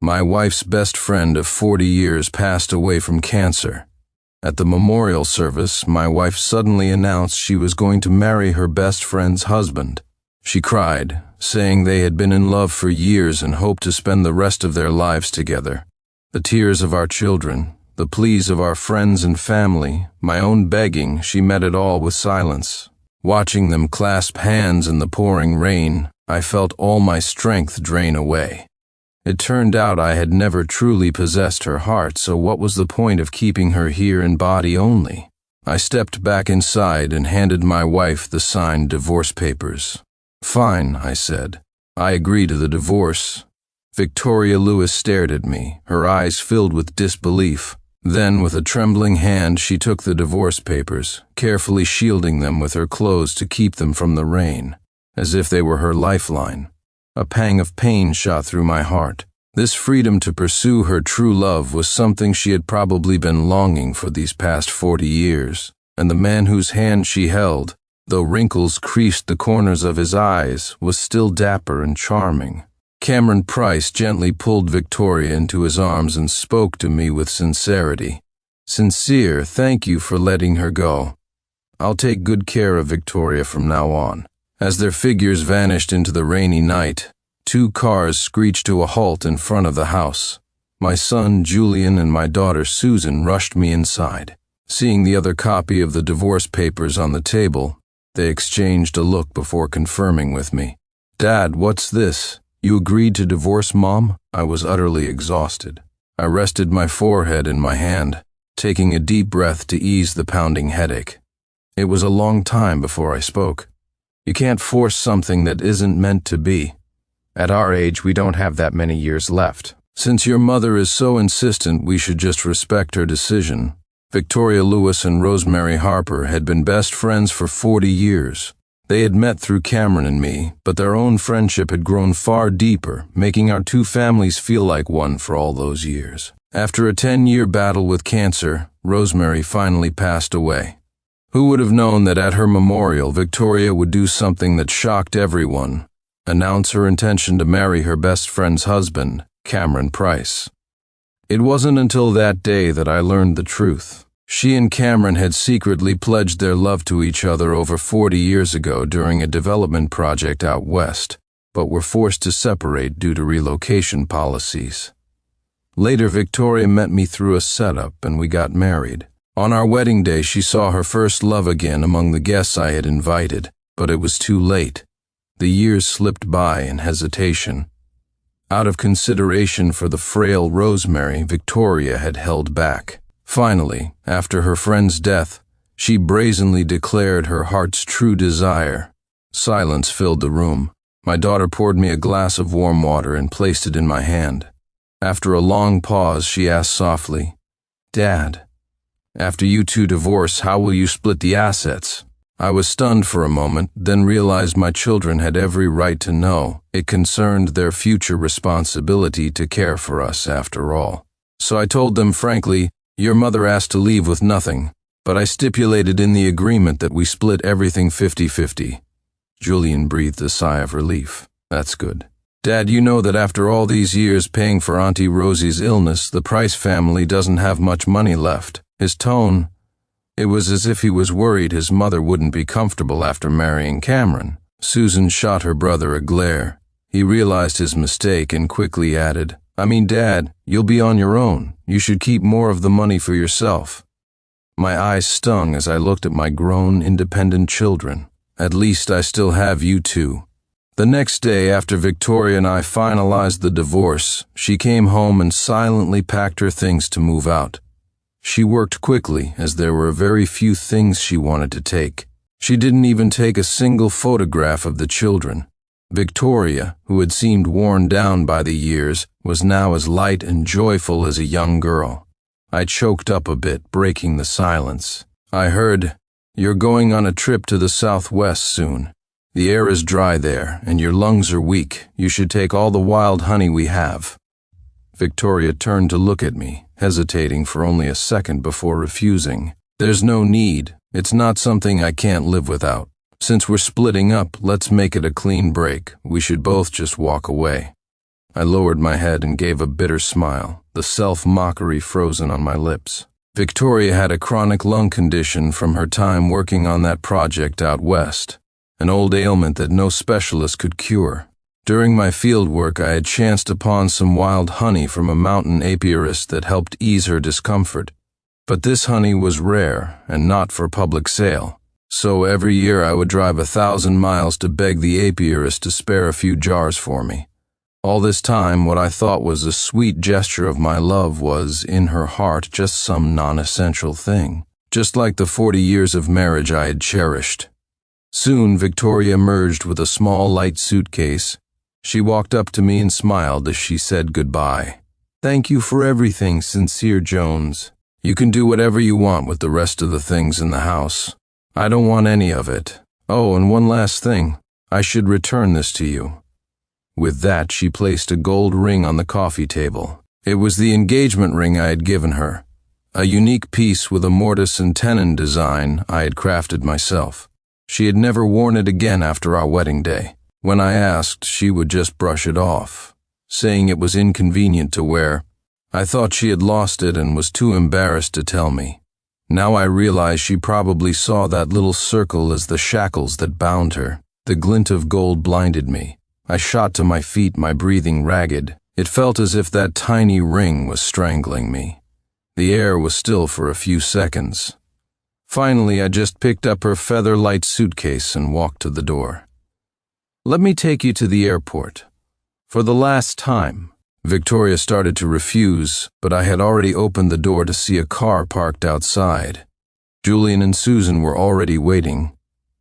My wife's best friend of 40 years passed away from cancer. At the memorial service, my wife suddenly announced she was going to marry her best friend's husband. She cried, saying they had been in love for years and hoped to spend the rest of their lives together. The tears of our children, the pleas of our friends and family, my own begging, she met it all with silence. Watching them clasp hands in the pouring rain, I felt all my strength drain away. It turned out I had never truly possessed her heart, so what was the point of keeping her here in body only? I stepped back inside and handed my wife the signed divorce papers. "Fine," I said. "I agree to the divorce." Victoria Lewis stared at me, her eyes filled with disbelief. Then, with a trembling hand, she took the divorce papers, carefully shielding them with her clothes to keep them from the rain, as if they were her lifeline. A pang of pain shot through my heart. This freedom to pursue her true love was something she had probably been longing for these past 40 years, and the man whose hand she held, though wrinkles creased the corners of his eyes, was still dapper and charming. Cameron Price gently pulled Victoria into his arms and spoke to me with sincerity. "Sincere, thank you for letting her go. I'll take good care of Victoria from now on." As their figures vanished into the rainy night, 2 cars screeched to a halt in front of the house. My son, Julian, and my daughter, Susan, rushed me inside. Seeing the other copy of the divorce papers on the table, they exchanged a look before confirming with me. "Dad, what's this? You agreed to divorce Mom?" I was utterly exhausted. I rested my forehead in my hand, taking a deep breath to ease the pounding headache. It was a long time before I spoke. You can't force something that isn't meant to be. At our age, we don't have that many years left. Since your mother is so insistent, we should just respect her decision. Victoria Lewis and Rosemary Harper had been best friends for 40 years. They had met through Cameron and me, but their own friendship had grown far deeper, making our 2 families feel like one for all those years. After a 10-year battle with cancer, Rosemary finally passed away. Who would have known that at her memorial, Victoria would do something that shocked everyone, announce her intention to marry her best friend's husband, Cameron Price. It wasn't until that day that I learned the truth. She and Cameron had secretly pledged their love to each other over 40 years ago during a development project out west, but were forced to separate due to relocation policies. Later, Victoria met me through a setup and we got married. On our wedding day, she saw her first love again among the guests I had invited, but it was too late. The years slipped by in hesitation. Out of consideration for the frail Rosemary, Victoria had held back. Finally, after her friend's death, she brazenly declared her heart's true desire. Silence filled the room. My daughter poured me a glass of warm water and placed it in my hand. After a long pause, she asked softly, "Dad, after you 2 divorce, how will you split the assets?" I was stunned for a moment, then realized my children had every right to know. It concerned their future responsibility to care for us, after all. So I told them frankly, "Your mother asked to leave with nothing, but I stipulated in the agreement that we split everything 50-50. Julian breathed a sigh of relief. "That's good. Dad, you know that after all these years paying for Auntie Rosie's illness, the Price family doesn't have much money left." His tone, it was as if he was worried his mother wouldn't be comfortable after marrying Cameron. Susan shot her brother a glare. He realized his mistake and quickly added, "I mean, Dad, you'll be on your own. You should keep more of the money for yourself." My eyes stung as I looked at my grown, independent children. At least I still have you 2. The next day, after Victoria and I finalized the divorce, she came home and silently packed her things to move out. She worked quickly, as there were very few things she wanted to take. She didn't even take a single photograph of the children. Victoria, who had seemed worn down by the years, was now as light and joyful as a young girl. I choked up a bit, breaking the silence. I heard, "You're going on a trip to the Southwest soon. The air is dry there, and your lungs are weak. You should take all the wild honey we have." Victoria turned to look at me, hesitating for only a second before refusing. "There's no need. It's not something I can't live without. Since we're splitting up, let's make it a clean break. We should both just walk away." I lowered my head and gave a bitter smile, the self-mockery frozen on my lips. Victoria had a chronic lung condition from her time working on that project out west, an old ailment that no specialist could cure. During my field work, I had chanced upon some wild honey from a mountain apiarist that helped ease her discomfort. But this honey was rare and not for public sale, so every year I would drive 1,000 miles to beg the apiarist to spare a few jars for me. All this time, what I thought was a sweet gesture of my love was, in her heart, just some non-essential thing, just like the 40 years of marriage I had cherished. Soon, Victoria emerged with a small, light suitcase. She walked up to me and smiled as she said goodbye. "Thank you for everything, Sincere Jones. You can do whatever you want with the rest of the things in the house. I don't want any of it. Oh, and one last thing. I should return this to you." With that, she placed a gold ring on the coffee table. It was the engagement ring I had given her, a unique piece with a mortise and tenon design I had crafted myself. She had never worn it again after our wedding day. When I asked, she would just brush it off, saying it was inconvenient to wear. I thought she had lost it and was too embarrassed to tell me. Now I realized she probably saw that little circle as the shackles that bound her. The glint of gold blinded me. I shot to my feet, my breathing ragged. It felt as if that tiny ring was strangling me. The air was still for a few seconds. Finally, I just picked up her feather-light suitcase and walked to the door. "Let me take you to the airport. For the last time." Victoria started to refuse, but I had already opened the door to see a car parked outside. Julian and Susan were already waiting.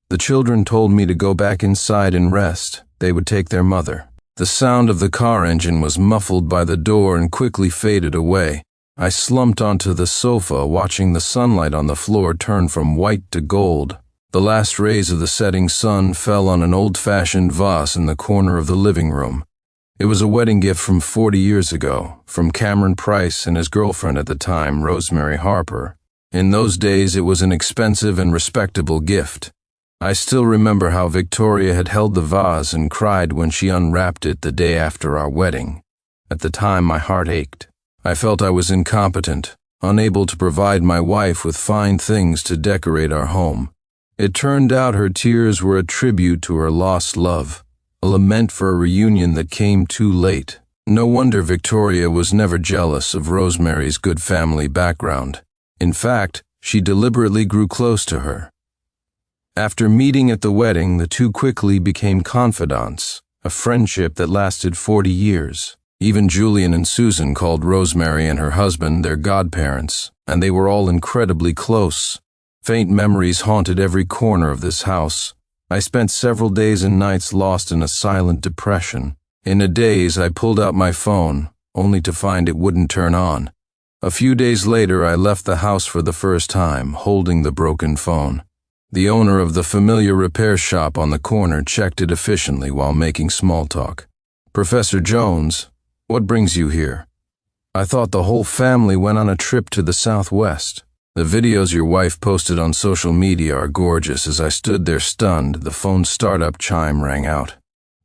The children told me to go back inside and rest. They would take their mother. The sound of the car engine was muffled by the door and quickly faded away. I slumped onto the sofa, watching the sunlight on the floor turn from white to gold. The last rays of the setting sun fell on an old-fashioned vase in the corner of the living room. It was a wedding gift from 40 years ago, from Cameron Price and his girlfriend at the time, Rosemary Harper. In those days, it was an expensive and respectable gift. I still remember how Victoria had held the vase and cried when she unwrapped it the day after our wedding. At the time, my heart ached. I felt I was incompetent, unable to provide my wife with fine things to decorate our home. It turned out her tears were a tribute to her lost love, a lament for a reunion that came too late. No wonder Victoria was never jealous of Rosemary's good family background. In fact, she deliberately grew close to her. After meeting at the wedding, the two quickly became confidants, a friendship that lasted 40 years. Even Julian and Susan called Rosemary and her husband their godparents, and they were all incredibly close. Faint memories haunted every corner of this house. I spent several days and nights lost in a silent depression. In a daze, I pulled out my phone, only to find it wouldn't turn on. A few days later, I left the house for the first time, holding the broken phone. The owner of the familiar repair shop on the corner checked it efficiently while making small talk. "Professor Jones, what brings you here? I thought the whole family went on a trip to the Southwest." "The videos your wife posted on social media are gorgeous." As I stood there stunned, the phone's startup chime rang out.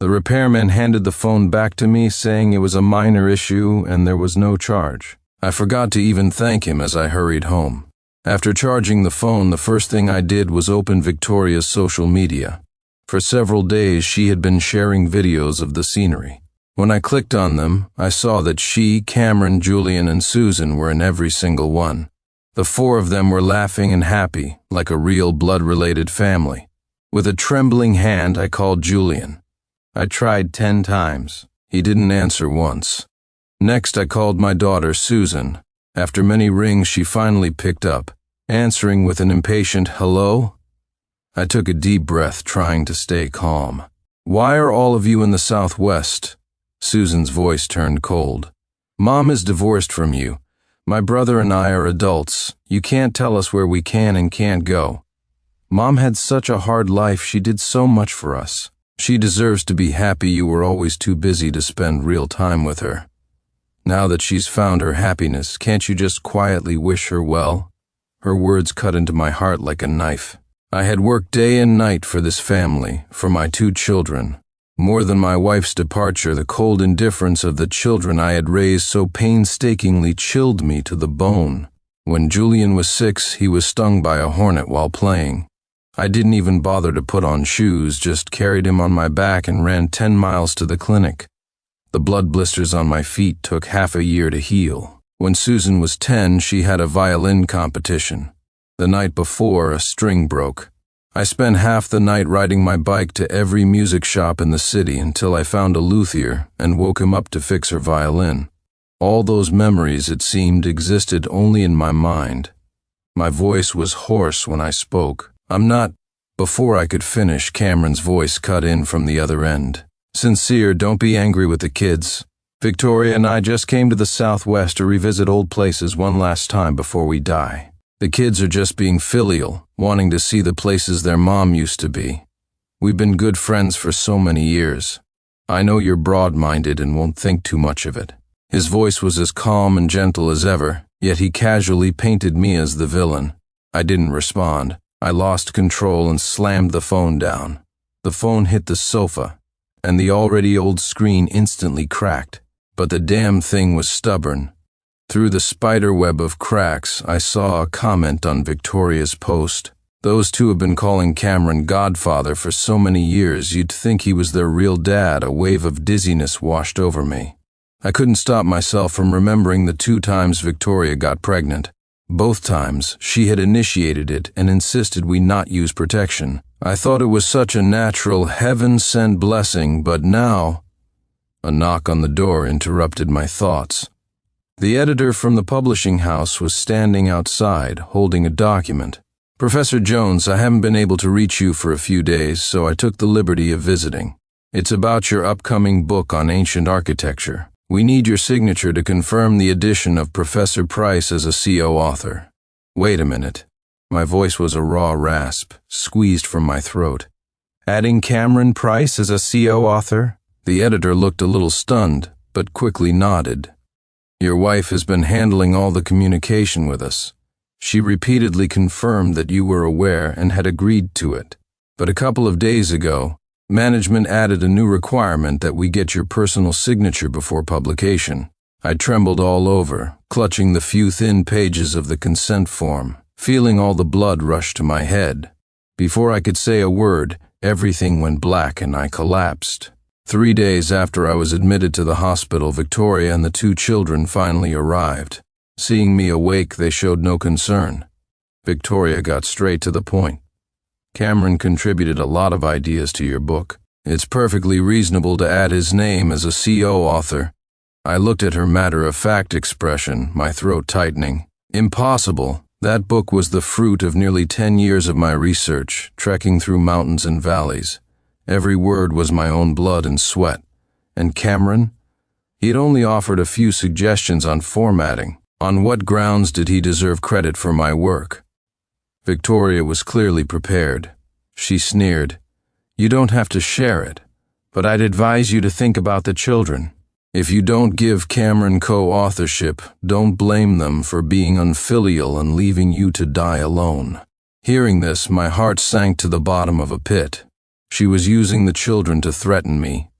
The repairman handed the phone back to me, saying it was a minor issue and there was no charge. I forgot to even thank him as I hurried home. After charging the phone, the first thing I did was open Victoria's social media. For several days, she had been sharing videos of the scenery. When I clicked on them, I saw that she, Cameron, Julian, and Susan were in every single one. The four of them were laughing and happy, like a real blood-related family. With a trembling hand, I called Julian. I tried 10 times. He didn't answer once. Next, I called my daughter, Susan. After many rings, she finally picked up, answering with an impatient hello. I took a deep breath, trying to stay calm. "Why are all of you in the Southwest?" Susan's voice turned cold. "Mom is divorced from you. My brother and I are adults. You can't tell us where we can and can't go. Mom had such a hard life. She did so much for us. She deserves to be happy. You were always too busy to spend real time with her. Now that she's found her happiness, can't you just quietly wish her well?" Her words cut into my heart like a knife. I had worked day and night for this family, for my 2 children. More than my wife's departure, the cold indifference of the children I had raised so painstakingly chilled me to the bone. When Julian was 6, he was stung by a hornet while playing. I didn't even bother to put on shoes, just carried him on my back and ran 10 miles to the clinic. The blood blisters on my feet took half a year to heal. When Susan was 10, she had a violin competition. The night before, a string broke. I spent half the night riding my bike to every music shop in the city until I found a luthier and woke him up to fix her violin. All those memories, it seemed, existed only in my mind. My voice was hoarse when I spoke. Before I could finish, Cameron's voice cut in from the other end. Sincere, don't be angry with the kids. Victoria and I just came to the Southwest to revisit old places one last time before we die. The kids are just being filial, wanting to see the places their mom used to be. We've been good friends for so many years. I know you're broad-minded and won't think too much of it. His voice was as calm and gentle as ever, yet he casually painted me as the villain. I didn't respond. I lost control and slammed the phone down. The phone hit the sofa, and the already old screen instantly cracked. But the damn thing was stubborn. Through the spider web of cracks, I saw a comment on Victoria's post. Those two have been calling Cameron Godfather for so many years, you'd think he was their real dad. A wave of dizziness washed over me. I couldn't stop myself from remembering the 2 times Victoria got pregnant. Both times, she had initiated it and insisted we not use protection. I thought it was such a natural, heaven-sent blessing, but now... A knock on the door interrupted my thoughts. The editor from the publishing house was standing outside, holding a document. Professor Jones, I haven't been able to reach you for a few days, so I took the liberty of visiting. It's about your upcoming book on ancient architecture. We need your signature to confirm the addition of Professor Price as a CO author. Wait a minute. My voice was a raw rasp, squeezed from my throat. Adding Cameron Price as a CO author? The editor looked a little stunned, but quickly nodded. Your wife has been handling all the communication with us. She repeatedly confirmed that you were aware and had agreed to it. But a couple of days ago, management added a new requirement that we get your personal signature before publication. I trembled all over, clutching the few thin pages of the consent form, feeling all the blood rush to my head. Before I could say a word, everything went black and I collapsed. 3 days after I was admitted to the hospital, Victoria and the 2 children finally arrived. Seeing me awake, they showed no concern. Victoria got straight to the point. Cameron contributed a lot of ideas to your book. It's perfectly reasonable to add his name as a CO author. I looked at her matter-of-fact expression, my throat tightening. Impossible. That book was the fruit of nearly 10 years of my research, trekking through mountains and valleys. Every word was my own blood and sweat. And Cameron? He had only offered a few suggestions on formatting. On what grounds did he deserve credit for my work? Victoria was clearly prepared. She sneered. You don't have to share it, but I'd advise you to think about the children. If you don't give Cameron co-authorship, don't blame them for being unfilial and leaving you to die alone. Hearing this, my heart sank to the bottom of a pit. She was using the children to threaten me.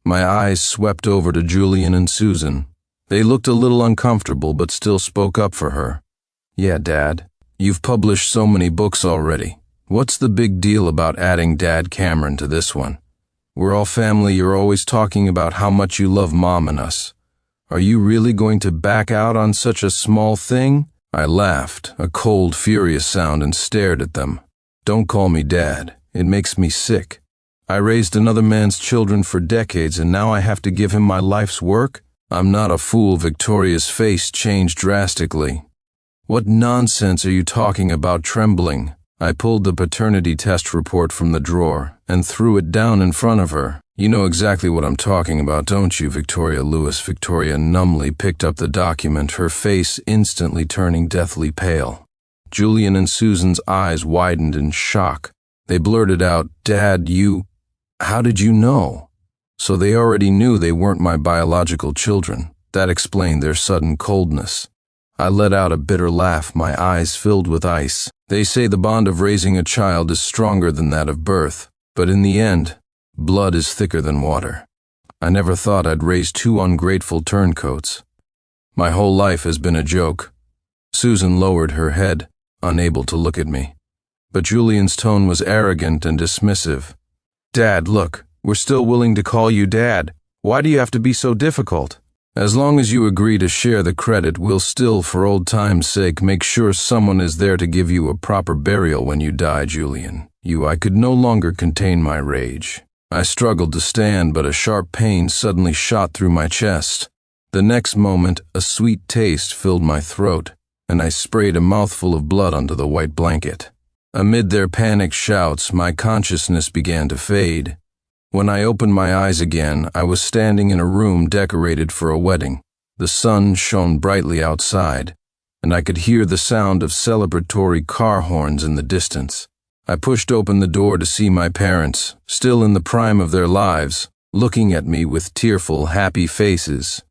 My eyes swept over to Julian and Susan. They looked a little uncomfortable but still spoke up for her. Yeah, Dad. You've published so many books already. What's the big deal about adding Dad Cameron to this one? We're all family. You're always talking about how much you love Mom and us. Are you really going to back out on such a small thing? I laughed, a cold, furious sound, and stared at them. Don't call me Dad. It makes me sick. I raised another man's children for decades and now I have to give him my life's work? I'm not a fool. Victoria's face changed drastically. What nonsense are you talking about? Trembling, I pulled the paternity test report from the drawer and threw it down in front of her. You know exactly what I'm talking about, don't you, Victoria Lewis? Victoria numbly picked up the document, her face instantly turning deathly pale. Julian and Susan's eyes widened in shock. They blurted out, Dad, how did you know? So they already knew they weren't my biological children. That explained their sudden coldness. I let out a bitter laugh, my eyes filled with ice. They say the bond of raising a child is stronger than that of birth. But in the end, Blood is thicker than water. I never thought I'd raise two ungrateful turncoats. My whole life has been a joke. Susan lowered her head, unable to look at me. But Julian's tone was arrogant and dismissive. Dad, look, we're still willing to call you Dad. Why do you have to be so difficult? As long as you agree to share the credit, we'll still, for old time's sake, make sure someone is there to give you a proper burial when you die, Julian. I could no longer contain my rage. I struggled to stand, but a sharp pain suddenly shot through my chest. The next moment, a sweet taste filled my throat, and I sprayed a mouthful of blood onto the white blanket. Amid their panicked shouts, my consciousness began to fade. When I opened my eyes again, I was standing in a room decorated for a wedding. The sun shone brightly outside, and I could hear the sound of celebratory car horns in the distance. I pushed open the door to see my parents, still in the prime of their lives, looking at me with tearful, happy faces.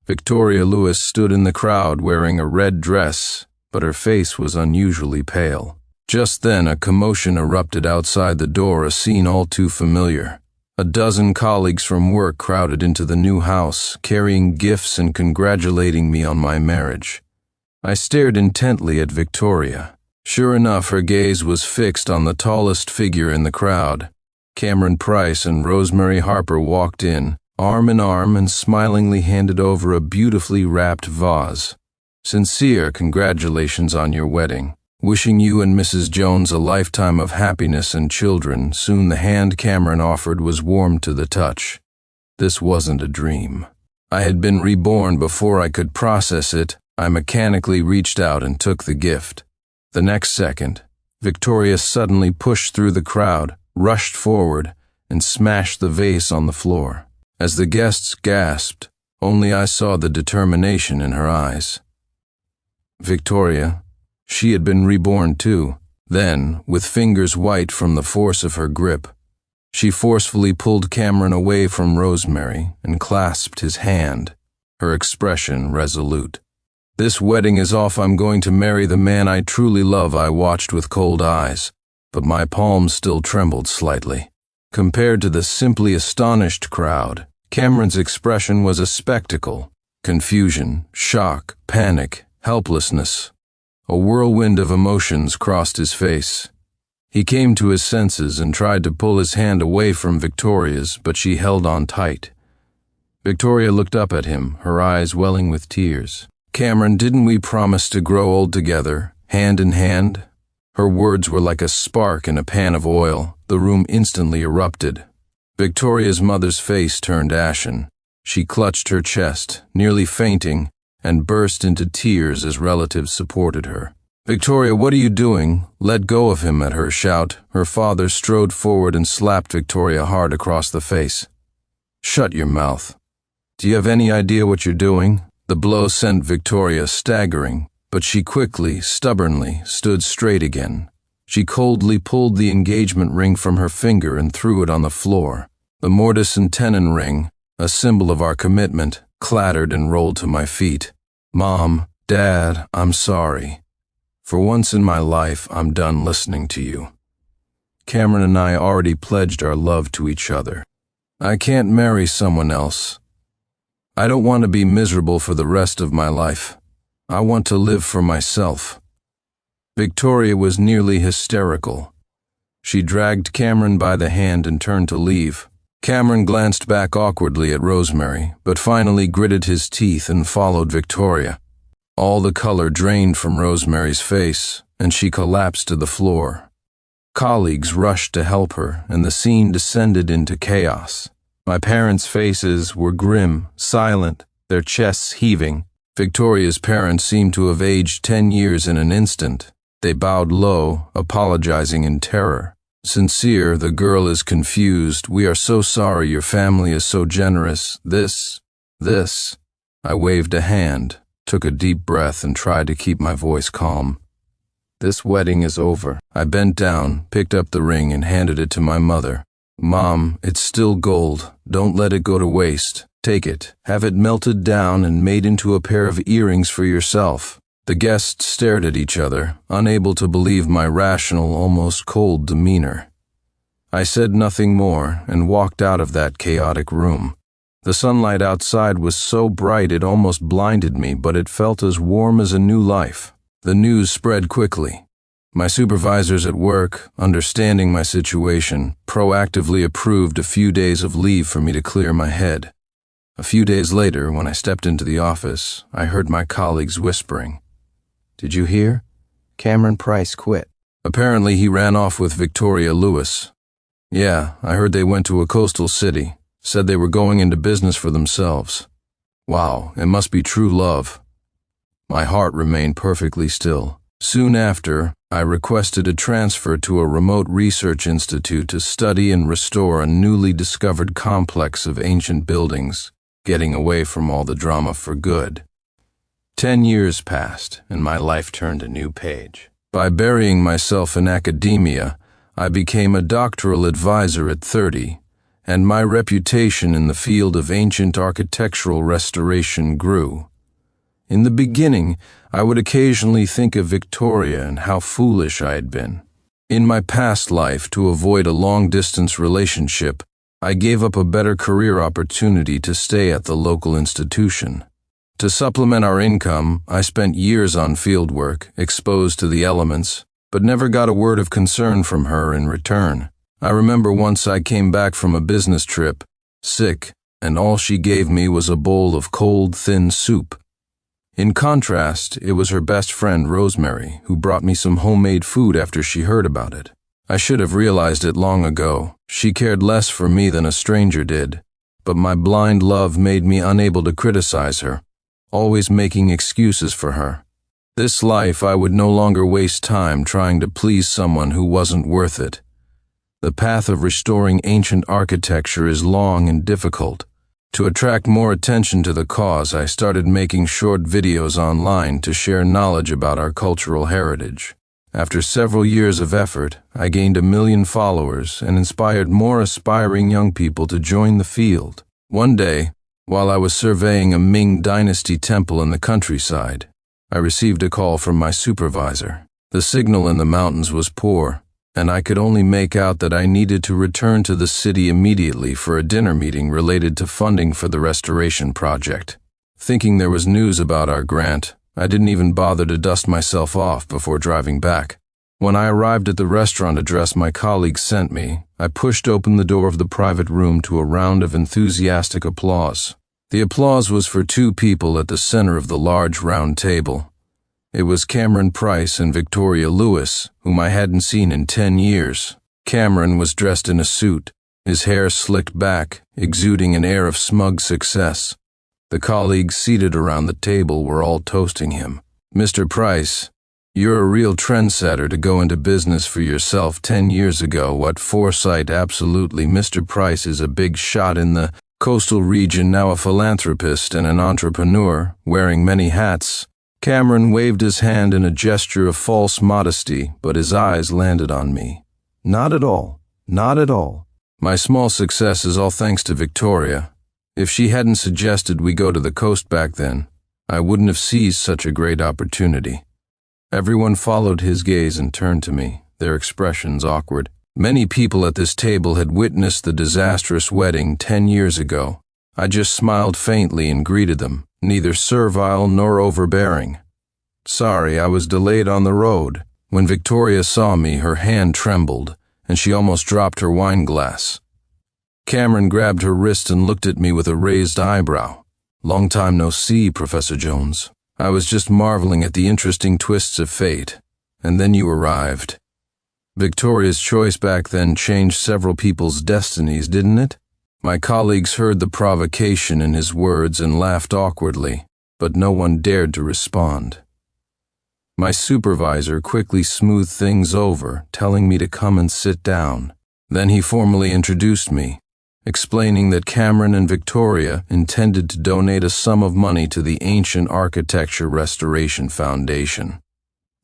Victoria Lewis stood in the crowd wearing a red dress, but her face was unusually pale. Just then, a commotion erupted outside the door, a scene all too familiar. A dozen colleagues from work crowded into the new house, carrying gifts and congratulating me on my marriage. I stared intently at Victoria. Sure enough, her gaze was fixed on the tallest figure in the crowd. Cameron Price and Rosemary Harper walked in, arm in arm, and smilingly handed over a beautifully wrapped vase. Sincere congratulations on your wedding. Wishing you and Mrs. Jones a lifetime of happiness and children. Soon the hand Cameron offered was warm to the touch. This wasn't a dream. I had been reborn before I could process it. I mechanically reached out and took the gift. The next second, Victoria suddenly pushed through the crowd, rushed forward, and smashed the vase on the floor. As the guests gasped, only I saw the determination in her eyes. Victoria, she had been reborn too. Then, with fingers white from the force of her grip, she forcefully pulled Cameron away from Rosemary and clasped his hand, her expression resolute. This wedding is off. I'm going to marry the man I truly love. I watched with cold eyes, but my palms still trembled slightly. Compared to the simply astonished crowd, Cameron's expression was a spectacle. Confusion, shock, panic, helplessness. A whirlwind of emotions crossed his face. He came to his senses and tried to pull his hand away from Victoria's, but she held on tight. Victoria looked up at him, her eyes welling with tears. Cameron, didn't we promise to grow old together, hand in hand? Her words were like a spark in a pan of oil. The room instantly erupted. Victoria's mother's face turned ashen. She clutched her chest, nearly fainting, and burst into tears as relatives supported her. Victoria, what are you doing? Let go of him, at her shout. Her father strode forward and slapped Victoria hard across the face. Shut your mouth. Do you have any idea what you're doing? The blow sent Victoria staggering, but she quickly, stubbornly, stood straight again. She coldly pulled the engagement ring from her finger and threw it on the floor. The mortise and tenon ring, a symbol of our commitment, clattered and rolled to my feet. Mom, Dad, I'm sorry. For once in my life, I'm done listening to you. Cameron and I already pledged our love to each other. I can't marry someone else. I don't want to be miserable for the rest of my life. I want to live for myself. Victoria was nearly hysterical. She dragged Cameron by the hand and turned to leave. Cameron glanced back awkwardly at Rosemary, but finally gritted his teeth and followed Victoria. All the color drained from Rosemary's face, and she collapsed to the floor. Colleagues rushed to help her, and the scene descended into chaos. My parents' faces were grim, silent, their chests heaving. Victoria's parents seemed to have aged 10 years in an instant. They bowed low, apologizing in terror. Sincere, the girl is confused. We are so sorry, your family is so generous. This. I waved a hand, took a deep breath, and tried to keep my voice calm. This wedding is over. I bent down, picked up the ring, and handed it to my mother. Mom, it's still gold. Don't let it go to waste. Take it, have it melted down and made into a pair of earrings for yourself. The guests stared at each other, unable to believe my rational, almost cold demeanor. I said nothing more and walked out of that chaotic room. The sunlight outside was so bright it almost blinded me, but it felt as warm as a new life. The news spread quickly. My supervisors at work, understanding my situation, proactively approved a few days of leave for me to clear my head. A few days later, when I stepped into the office, I heard my colleagues whispering, "Did you hear? Cameron Price quit." Apparently, he ran off with Victoria Lewis. Yeah, I heard they went to a coastal city, said they were going into business for themselves. Wow, it must be true love. My heart remained perfectly still. Soon after, I requested a transfer to a remote research institute to study and restore a newly discovered complex of ancient buildings, getting away from all the drama for good. 10 years passed, and my life turned a new page. By burying myself in academia, I became a doctoral advisor at 30, and my reputation in the field of ancient architectural restoration grew. In the beginning, I would occasionally think of Victoria and how foolish I had been. In my past life, to avoid a long-distance relationship, I gave up a better career opportunity to stay at the local institution. To supplement our income, I spent years on fieldwork, exposed to the elements, but never got a word of concern from her in return. I remember once I came back from a business trip, sick, and all she gave me was a bowl of cold, thin soup. In contrast, it was her best friend, Rosemary, who brought me some homemade food after she heard about it. I should have realized it long ago. She cared less for me than a stranger did, but my blind love made me unable to criticize her, always making excuses for her. This life, I would no longer waste time trying to please someone who wasn't worth it. The path of restoring ancient architecture is long and difficult. To attract more attention to the cause, I started making short videos online to share knowledge about our cultural heritage. After several years of effort, I gained 1 million followers and inspired more aspiring young people to join the field. One day, while I was surveying a Ming Dynasty temple in the countryside, I received a call from my supervisor. The signal in the mountains was poor, and I could only make out that I needed to return to the city immediately for a dinner meeting related to funding for the restoration project. Thinking there was news about our grant, I didn't even bother to dust myself off before driving back. When I arrived at the restaurant address my colleagues sent me, I pushed open the door of the private room to a round of enthusiastic applause. The applause was for 2 people at the center of the large round table. It was Cameron Price and Victoria Lewis, whom I hadn't seen in 10 years. Cameron was dressed in a suit, his hair slicked back, exuding an air of smug success. The colleagues seated around the table were all toasting him. "Mr. Price, you're a real trendsetter to go into business for yourself 10 years ago. What foresight, absolutely. Mr. Price is a big shot in the coastal region, now a philanthropist and an entrepreneur, wearing many hats." Cameron waved his hand in a gesture of false modesty, but his eyes landed on me. "Not at all. Not at all. My small success is all thanks to Victoria. If she hadn't suggested we go to the coast back then, I wouldn't have seized such a great opportunity." Everyone followed his gaze and turned to me, their expressions awkward. Many people at this table had witnessed the disastrous wedding 10 years ago. I just smiled faintly and greeted them, neither servile nor overbearing. "Sorry, I was delayed on the road." When Victoria saw me, her hand trembled, and she almost dropped her wine glass. Cameron grabbed her wrist and looked at me with a raised eyebrow. "Long time no see, Professor Jones. I was just marveling at the interesting twists of fate, and then you arrived." Victoria's choice back then changed several people's destinies, didn't it? My colleagues heard the provocation in his words and laughed awkwardly, but no one dared to respond. My supervisor quickly smoothed things over, telling me to come and sit down. Then he formally introduced me, explaining that Cameron and Victoria intended to donate a sum of money to the Ancient Architecture Restoration Foundation.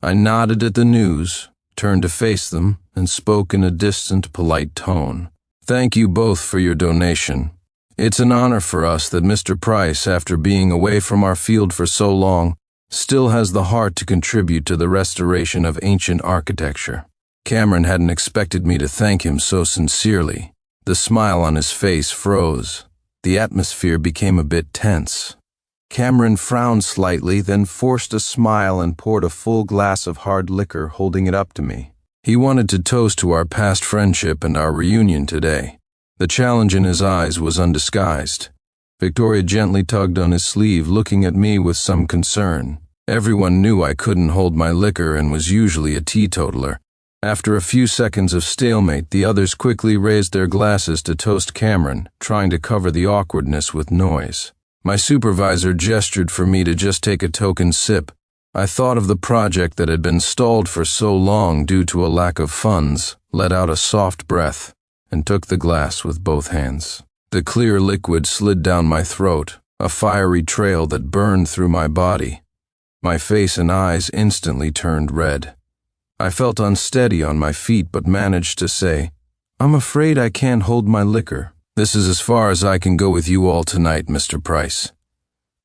I nodded at the news, turned to face them, and spoke in a distant, polite tone. "Thank you both for your donation. It's an honor for us that Mr. Price, after being away from our field for so long, still has the heart to contribute to the restoration of ancient architecture. Cameron hadn't expected me to thank him so sincerely. The smile on his face froze. The atmosphere became a bit tense. Cameron frowned slightly, then forced a smile and poured a full glass of hard liquor, holding it up to me. He wanted to toast to our past friendship and our reunion today. The challenge in his eyes was undisguised. Victoria gently tugged on his sleeve, looking at me with some concern. Everyone knew I couldn't hold my liquor and was usually a teetotaler. After a few seconds of stalemate, the others quickly raised their glasses to toast Cameron, trying to cover the awkwardness with noise. My supervisor gestured for me to just take a token sip. I thought of the project that had been stalled for so long due to a lack of funds, let out a soft breath, and took the glass with both hands. The clear liquid slid down my throat, a fiery trail that burned through my body. My face and eyes instantly turned red. I felt unsteady on my feet but managed to say, "I'm afraid I can't hold my liquor. This is as far as I can go with you all tonight, Mr. Price."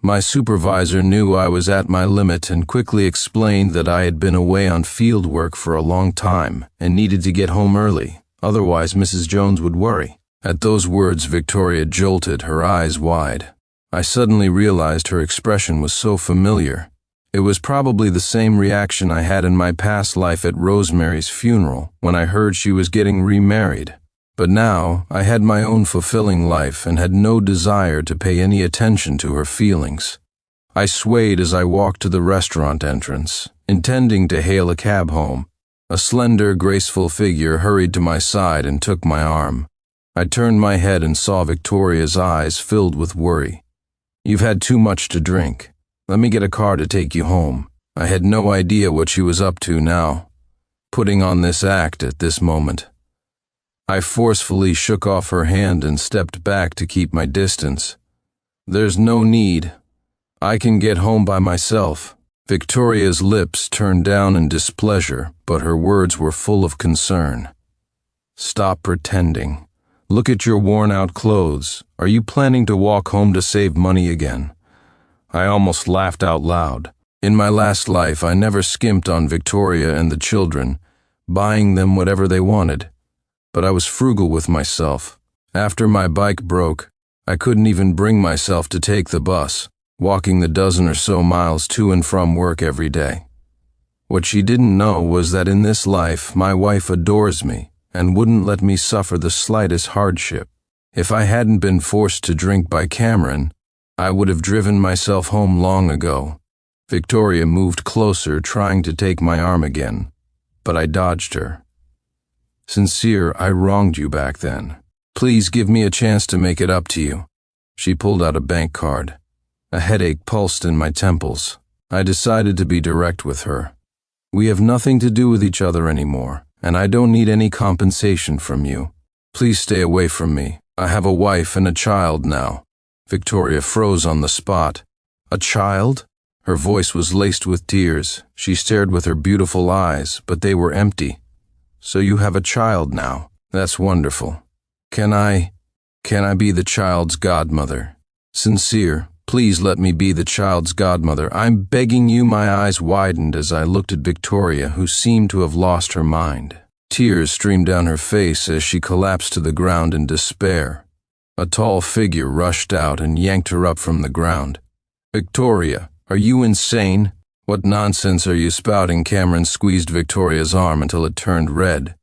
My supervisor knew I was at my limit and quickly explained that I had been away on field work for a long time and needed to get home early, otherwise Mrs. Jones would worry. At those words, Victoria jolted, her eyes wide. I suddenly realized her expression was so familiar. It was probably the same reaction I had in my past life at Rosemary's funeral when I heard she was getting remarried. But now I had my own fulfilling life and had no desire to pay any attention to her feelings. I swayed as I walked to the restaurant entrance, intending to hail a cab home. A slender, graceful figure hurried to my side and took my arm. I turned my head and saw Victoria's eyes filled with worry. "You've had too much to drink. Let me get a car to take you home." I had no idea what she was up to now, putting on this act at this moment. I forcefully shook off her hand and stepped back to keep my distance. "There's no need. I can get home by myself." Victoria's lips turned down in displeasure, but her words were full of concern. "Stop pretending. Look at your worn-out clothes. Are you planning to walk home to save money again?" I almost laughed out loud. In my last life, I never skimped on Victoria and the children, buying them whatever they wanted. But I was frugal with myself. After my bike broke, I couldn't even bring myself to take the bus, walking the dozen or so miles to and from work every day. What she didn't know was that in this life, my wife adores me and wouldn't let me suffer the slightest hardship. If I hadn't been forced to drink by Cameron, I would have driven myself home long ago. Victoria moved closer, trying to take my arm again, but I dodged her. "Sincere, I wronged you back then. Please give me a chance to make it up to you." She pulled out a bank card. A headache pulsed in my temples. I decided to be direct with her. "We have nothing to do with each other anymore, and I don't need any compensation from you. Please stay away from me. I have a wife and a child now." Victoria froze on the spot. "A child?" Her voice was laced with tears. She stared with her beautiful eyes, but they were empty. "So you have a child now. That's wonderful. Can I be the child's godmother? Sincere, please let me be the child's godmother. I'm begging you." My eyes widened as I looked at Victoria, who seemed to have lost her mind. Tears streamed down her face as she collapsed to the ground in despair. A tall figure rushed out and yanked her up from the ground. "Victoria, are you insane? What nonsense are you spouting?" Cameron squeezed Victoria's arm until it turned red.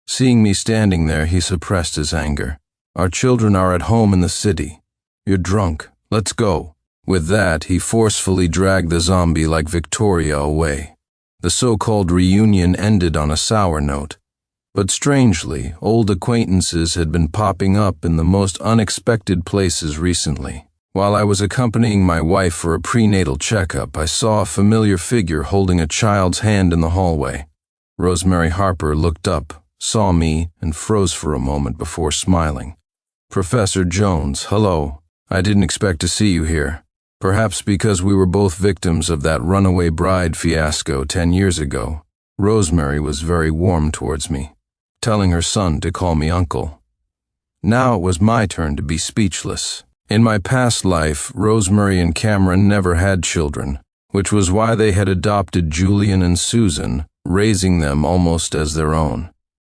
Seeing me standing there, he suppressed his anger. "Our children are at home in the city. You're drunk. Let's go." With that, he forcefully dragged the zombie like Victoria away. The so-called reunion ended on a sour note. But strangely, old acquaintances had been popping up in the most unexpected places recently. While I was accompanying my wife for a prenatal checkup, I saw a familiar figure holding a child's hand in the hallway. Rosemary Harper looked up, saw me, and froze for a moment before smiling. "Professor Jones, hello. I didn't expect to see you here. Perhaps because we were both victims of that runaway bride fiasco 10 years ago, Rosemary was very warm towards me, telling her son to call me uncle. Now it was my turn to be speechless. In my past life, Rosemary and Cameron never had children, which was why they had adopted Julian and Susan, raising them almost as their own.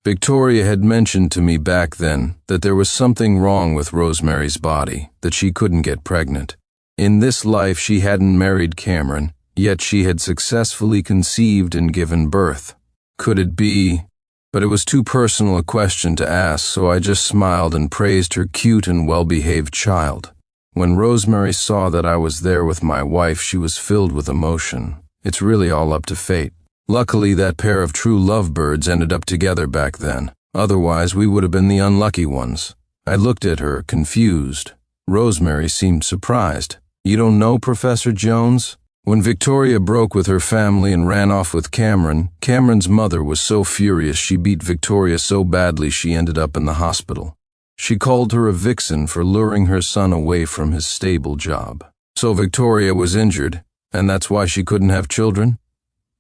Victoria had mentioned to me back then that there was something wrong with Rosemary's body, that she couldn't get pregnant. In this life she hadn't married Cameron, yet she had successfully conceived and given birth. Could it be? But it was too personal a question to ask, so I just smiled and praised her cute and well-behaved child. When Rosemary saw that I was there with my wife, she was filled with emotion. It's really all up to fate. Luckily, that pair of true lovebirds ended up together back then. Otherwise, we would have been the unlucky ones. I looked at her, confused. Rosemary seemed surprised. "You don't know Professor Jones?" When Victoria broke with her family and ran off with Cameron, Cameron's mother was so furious she beat Victoria so badly she ended up in the hospital. She called her a vixen for luring her son away from his stable job. So Victoria was injured, and that's why she couldn't have children?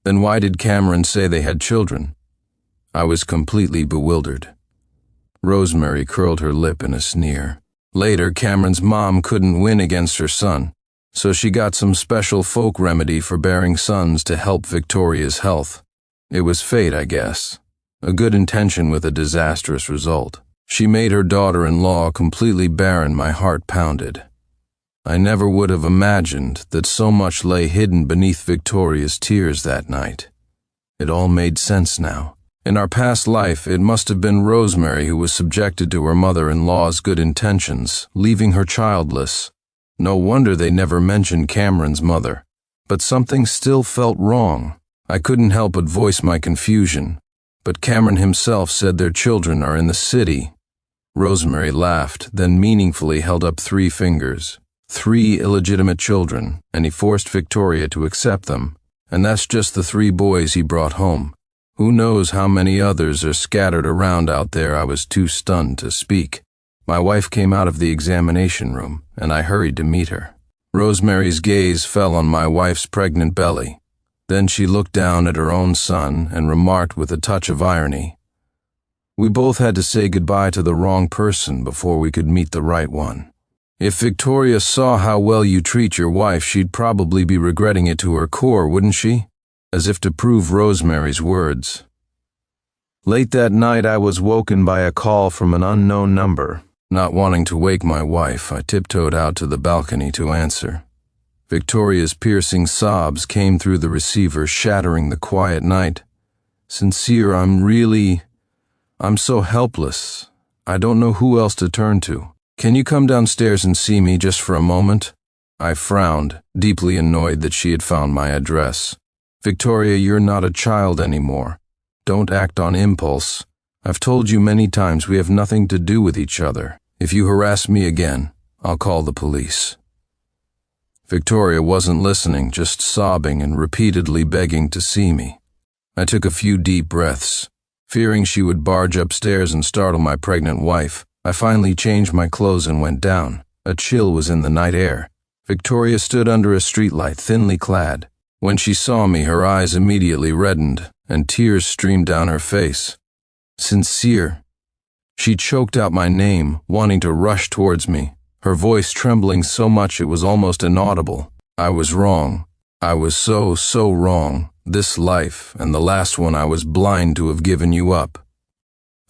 Then why did Cameron say they had children? I was completely bewildered. Rosemary curled her lip in a sneer. Later, Cameron's mom couldn't win against her son, so she got some special folk remedy for bearing sons to help Victoria's health. It was fate, I guess. A good intention with a disastrous result. She made her daughter-in-law completely barren. My heart pounded. I never would have imagined that so much lay hidden beneath Victoria's tears that night. It all made sense now. In our past life, it must have been Rosemary who was subjected to her mother-in-law's good intentions, leaving her childless. No wonder they never mentioned Cameron's mother. But something still felt wrong. I couldn't help but voice my confusion. But Cameron himself said their children are in the city. Rosemary laughed, then meaningfully held up 3 fingers. 3 illegitimate children, and he forced Victoria to accept them. And that's just the 3 boys he brought home. Who knows how many others are scattered around out there. I was too stunned to speak. My wife came out of the examination room, and I hurried to meet her. Rosemary's gaze fell on my wife's pregnant belly. Then she looked down at her own son and remarked with a touch of irony, "We both had to say goodbye to the wrong person before we could meet the right one. If Victoria saw how well you treat your wife, she'd probably be regretting it to her core, wouldn't she?" As if to prove Rosemary's words. Late that night, I was woken by a call from an unknown number. Not wanting to wake my wife, I tiptoed out to the balcony to answer. Victoria's piercing sobs came through the receiver, shattering the quiet night. "Sincere, I'm so helpless. I don't know who else to turn to. Can you come downstairs and see me just for a moment?" I frowned, deeply annoyed that she had found my address. "Victoria, you're not a child anymore. Don't act on impulse. I've told you many times we have nothing to do with each other. If you harass me again, I'll call the police." Victoria wasn't listening, just sobbing and repeatedly begging to see me. I took a few deep breaths. Fearing she would barge upstairs and startle my pregnant wife, I finally changed my clothes and went down. A chill was in the night air. Victoria stood under a streetlight, thinly clad. When she saw me, her eyes immediately reddened, and tears streamed down her face. "Sincere." She choked out my name, wanting to rush towards me, her voice trembling so much it was almost inaudible. I was wrong. I was so wrong. This life, and the last one, I was blind to have given you up.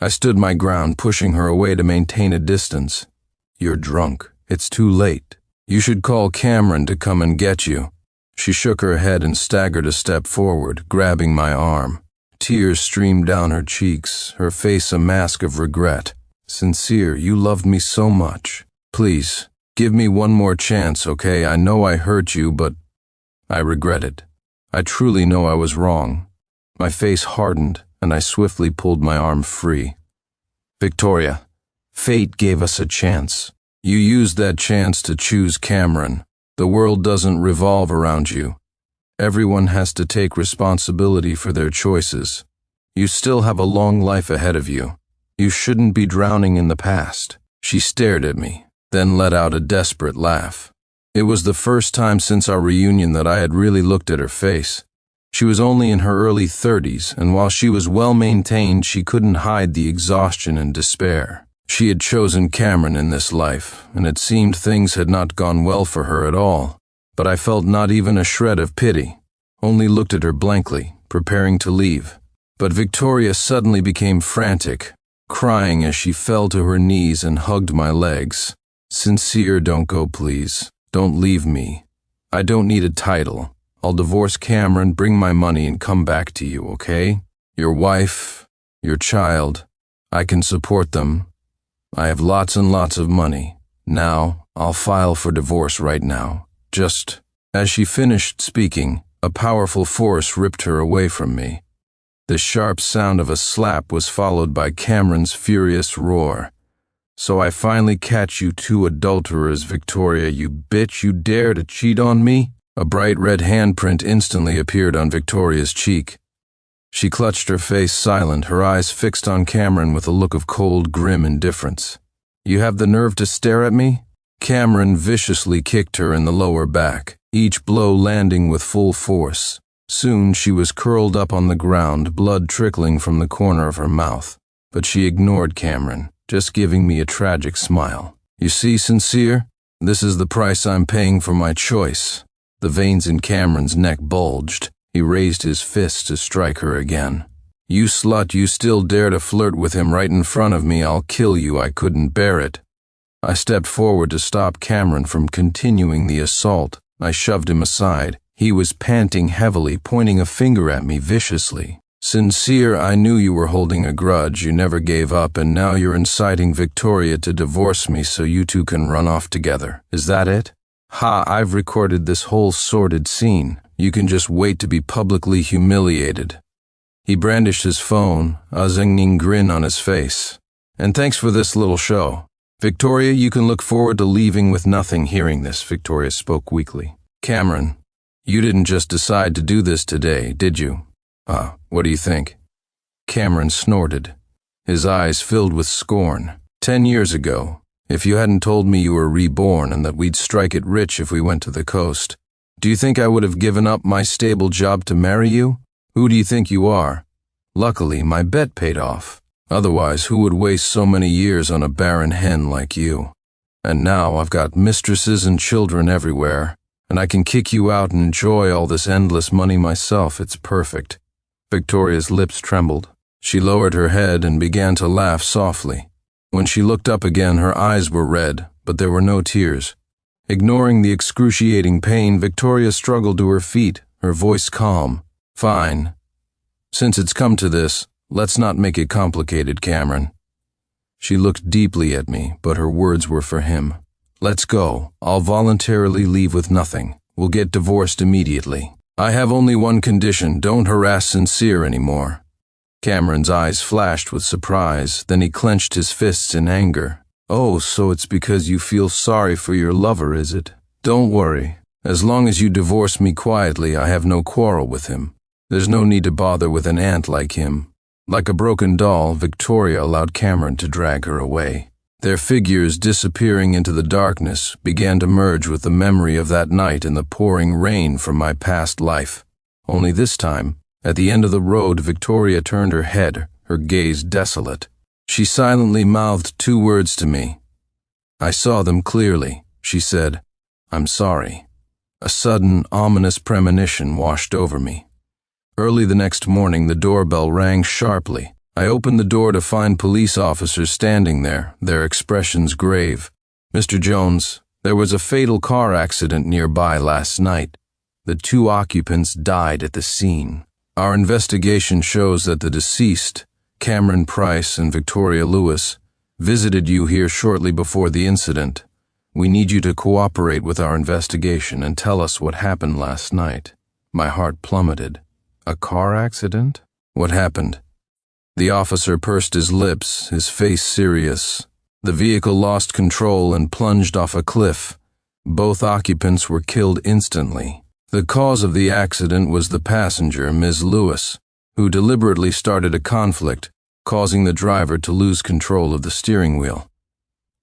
I stood my ground, pushing her away to maintain a distance. "You're drunk. It's too late. You should call Cameron to come and get you." She shook her head and staggered a step forward, grabbing my arm. Tears streamed down her cheeks, her face a mask of regret. "Sincere, you loved me so much. Please, give me one more chance, okay? I know I hurt you, but I regret it. I truly know I was wrong." My face hardened, and I swiftly pulled my arm free. "Victoria, fate gave us a chance. You used that chance to choose Cameron. The world doesn't revolve around you. Everyone has to take responsibility for their choices. You still have a long life ahead of you. You shouldn't be drowning in the past." She stared at me, then let out a desperate laugh. It was the first time since our reunion that I had really looked at her face. She was only in her early 30s, and while she was well-maintained, she couldn't hide the exhaustion and despair. She had chosen Cameron in this life, and it seemed things had not gone well for her at all. But I felt not even a shred of pity, only looked at her blankly, preparing to leave. But Victoria suddenly became frantic, crying as she fell to her knees and hugged my legs. "Sincere, don't go, please. Don't leave me. I don't need a title. I'll divorce Cameron, bring my money, and come back to you, okay? Your wife, your child, I can support them. I have lots and lots of money. Now, I'll file for divorce right now. Just..." As she finished speaking, a powerful force ripped her away from me. The sharp sound of a slap was followed by Cameron's furious roar. "So I finally catch you two adulterers, Victoria, you bitch, you dare to cheat on me?" A bright red handprint instantly appeared on Victoria's cheek. She clutched her face silent, her eyes fixed on Cameron with a look of cold, grim indifference. "You have the nerve to stare at me?" Cameron viciously kicked her in the lower back, each blow landing with full force. Soon she was curled up on the ground, blood trickling from the corner of her mouth. But she ignored Cameron, just giving me a tragic smile. "You see, Sincere? This is the price I'm paying for my choice." The veins in Cameron's neck bulged. He raised his fist to strike her again. "You slut, you still dare to flirt with him right in front of me. I'll kill you. I couldn't bear it." I stepped forward to stop Cameron from continuing the assault. I shoved him aside. He was panting heavily, pointing a finger at me viciously. "Sincere, I knew you were holding a grudge. You never gave up, and now you're inciting Victoria to divorce me so you two can run off together. Is that it? Ha, I've recorded this whole sordid scene. You can just wait to be publicly humiliated." He brandished his phone, a zinging grin on his face. "And thanks for this little show. Victoria, you can look forward to leaving with nothing." Hearing this, Victoria spoke weakly. "Cameron, you didn't just decide to do this today, did you? What do you think?" Cameron snorted. His eyes filled with scorn. 10 years ago, if you hadn't told me you were reborn and that we'd strike it rich if we went to the coast, do you think I would have given up my stable job to marry you? Who do you think you are? Luckily, my bet paid off. Otherwise, who would waste so many years on a barren hen like you? And now I've got mistresses and children everywhere, and I can kick you out and enjoy all this endless money myself. It's perfect." Victoria's lips trembled. She lowered her head and began to laugh softly. When she looked up again, her eyes were red, but there were no tears. Ignoring the excruciating pain, Victoria struggled to her feet, her voice calm. "Fine. Since it's come to this, let's not make it complicated, Cameron." She looked deeply at me, but her words were for him. "Let's go. I'll voluntarily leave with nothing. We'll get divorced immediately. I have only one condition: don't harass Sincere anymore." Cameron's eyes flashed with surprise, then he clenched his fists in anger. "Oh, so it's because you feel sorry for your lover, is it? Don't worry. As long as you divorce me quietly, I have no quarrel with him. There's no need to bother with an ant like him." Like a broken doll, Victoria allowed Cameron to drag her away. Their figures, disappearing into the darkness, began to merge with the memory of that night in the pouring rain from my past life. Only this time, at the end of the road, Victoria turned her head, her gaze desolate. She silently mouthed 2 words to me. I saw them clearly. She said, "I'm sorry." A sudden, ominous premonition washed over me. Early the next morning, the doorbell rang sharply. I opened the door to find police officers standing there, their expressions grave. "Mr. Jones, there was a fatal car accident nearby last night. The 2 occupants died at the scene. Our investigation shows that the deceased, Cameron Price and Victoria Lewis, visited you here shortly before the incident. We need you to cooperate with our investigation and tell us what happened last night." My heart plummeted. A car accident? What happened? The officer pursed his lips, his face serious. The vehicle lost control and plunged off a cliff. Both occupants were killed instantly. The cause of the accident was the passenger, Ms. Lewis, who deliberately started a conflict, causing the driver to lose control of the steering wheel.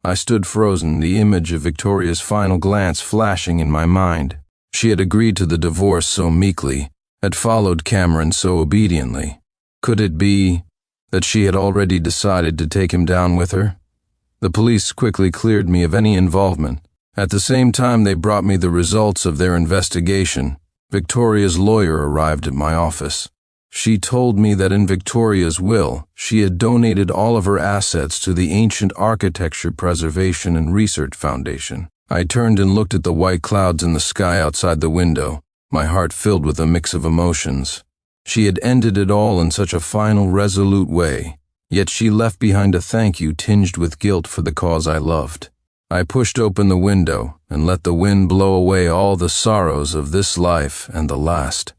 I stood frozen, the image of Victoria's final glance flashing in my mind. She had agreed to the divorce so meekly, had followed Cameron so obediently. Could it be that she had already decided to take him down with her? The police quickly cleared me of any involvement. At the same time they brought me the results of their investigation, Victoria's lawyer arrived at my office. She told me that in Victoria's will, she had donated all of her assets to the Ancient Architecture Preservation and Research Foundation. I turned and looked at the white clouds in the sky outside the window, my heart filled with a mix of emotions. She had ended it all in such a final, resolute way, yet she left behind a thank you tinged with guilt for the cause I loved. I pushed open the window and let the wind blow away all the sorrows of this life and the last.